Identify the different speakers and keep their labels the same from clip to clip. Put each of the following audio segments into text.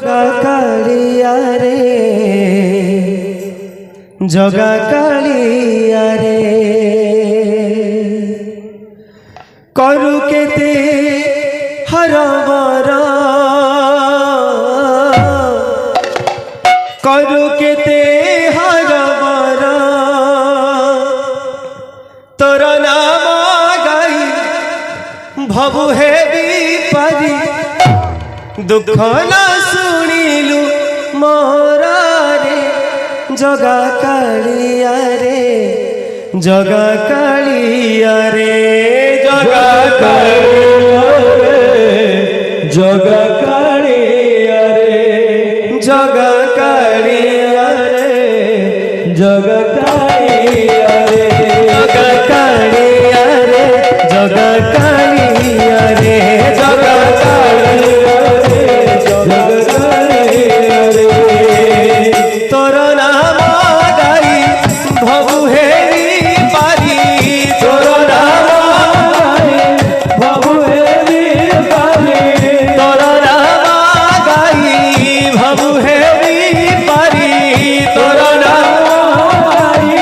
Speaker 1: जगा कालिया रे जगा कालिया रे करू केते हरबर करू केते हरबर तोर नाम गाई भबु हे पारी दुख ना शुणिलु मोर रे जगा कालिया रे जगा कालिया रे जगा कालिया रे जगा कालिया रे जगा कालिया रे जगा कालिया रे जगा कालिया रे जगा कालिया रे जगा कालिया रे जगा कालिया रे तोर नाम गाई भबु हेरी पारी तोर नाम गाई भबु हेरी पारी तोर नाम गाई भबु हेरी पारी तोर नाम गाई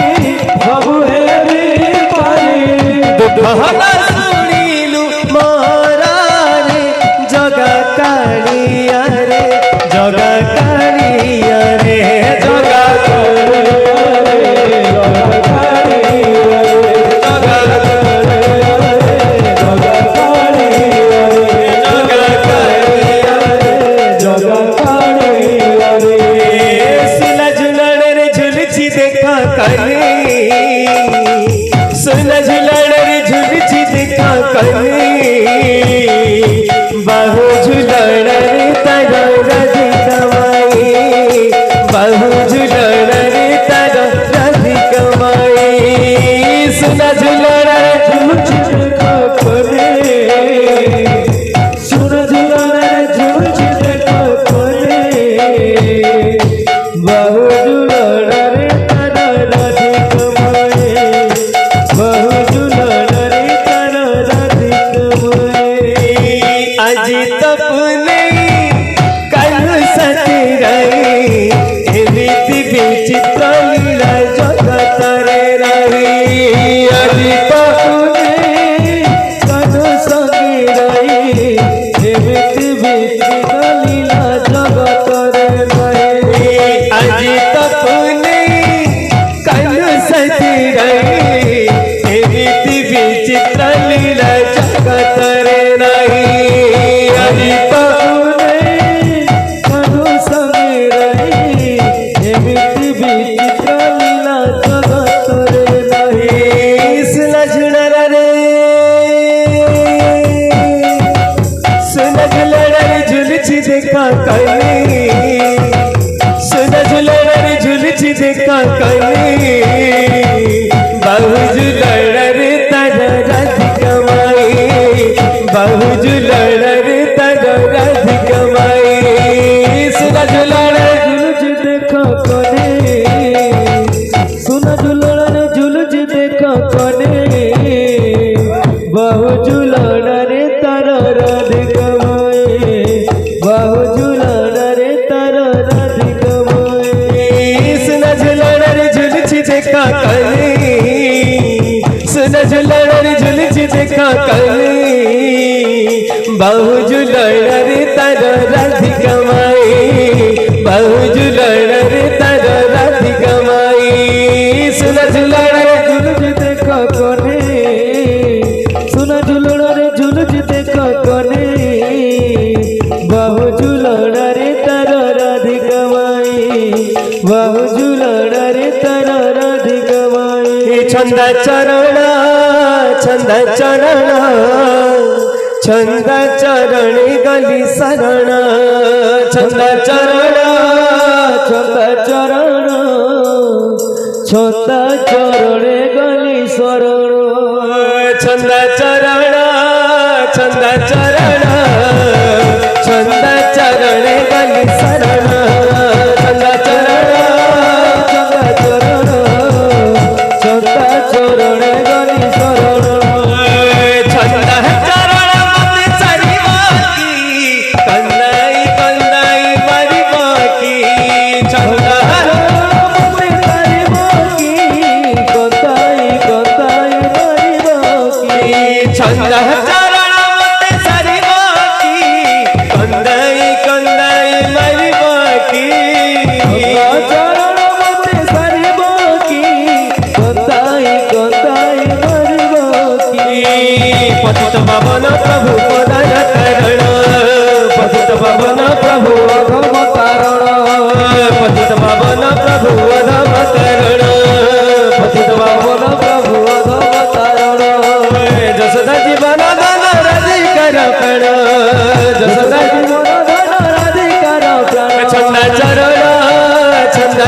Speaker 1: भबु हेरी पारी दुख ना शुणिलु मोर रे जगा कालिया रे जगा कालिया रे जगा कालिया रे जगा कालिया रे जगा कालिया रे जगा कालिया रे जगा कालिया रे सुना झुलण रे झुलची देखा कली सुना झुलण रे झुलची देखा कली बहु झुलण रे तारा राजी कमाई बहु झुलण रे तारा राजी कमाई सुना झुलण रे झुलची देखा कली सुना झुलण रे झुलची देखा कली बहु झुलण रे तारा राजी कमाई बहु झुलण रे तारा राजी कमाई आज तपने कल सती रही एमिति विचित्र लीला जगत रे रही आज तपने कल सती रही एमिति विचित्र लीला जगत रे रही आज तपने कल सती रही एमिति विचित्र लीला जगत रे रही आज तपने कल सती रही एमिति विचित्र लीला जगत रे रही सुना झुलण रे सुना झुलण रे झुलची देखा कली सुना झुलण रे झुलची देखा कली बहु झुलण रे तारा राजी कमाई बहु झुलण रे तारा राजी कमाई सुना झुलण रे झुलची देखा कली सुना झुलण रे झुलची देखा कली बहु झुलण रे तारा राजी कमाई बहु झुलण रे तारा राजी कमाई सुना झुलण रे झुलची देखा कली सुना झुलण रे झुलची देखा कली बहु झुलण रे तारा राजी कमाई बहु झुलण रे तारा राजी कमाई सुना झुलण रे झुलची देखा कली सुना झुलण रे झुलची देखा कली बहु झुलण रे तारा राजी कमाई बहु झुलण रे तारा राजी कमाई छंद चरण छंद चरण गली शरण छंद चरण छंद चरण छंद चरण गली शरण छंद चरण छंद चरण छंद चरण गली शरण छंद चरण छंद चरण छंद चरण गली शरण छंद चरण मत चरी माकी कंदाई कंदाई मरी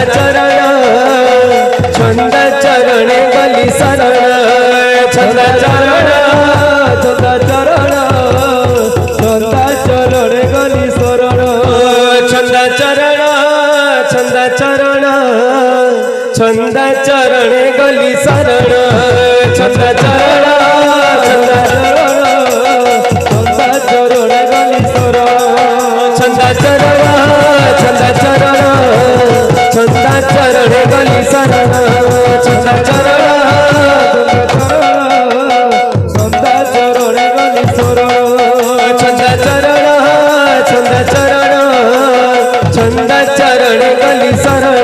Speaker 1: चरण छंद चरण गली शरण छंद चरण छंद चरण छंद चरण गली शरण छंद चरण छंद चरण छंद चरण गली शरण छंद चरण छंद चरण गली शरण छंद चरण छंद चरण छंद चरण गली शरण छंद चरण छंद चरण गली शरण छंद चरण छंद चरण छंद चरण गली शरण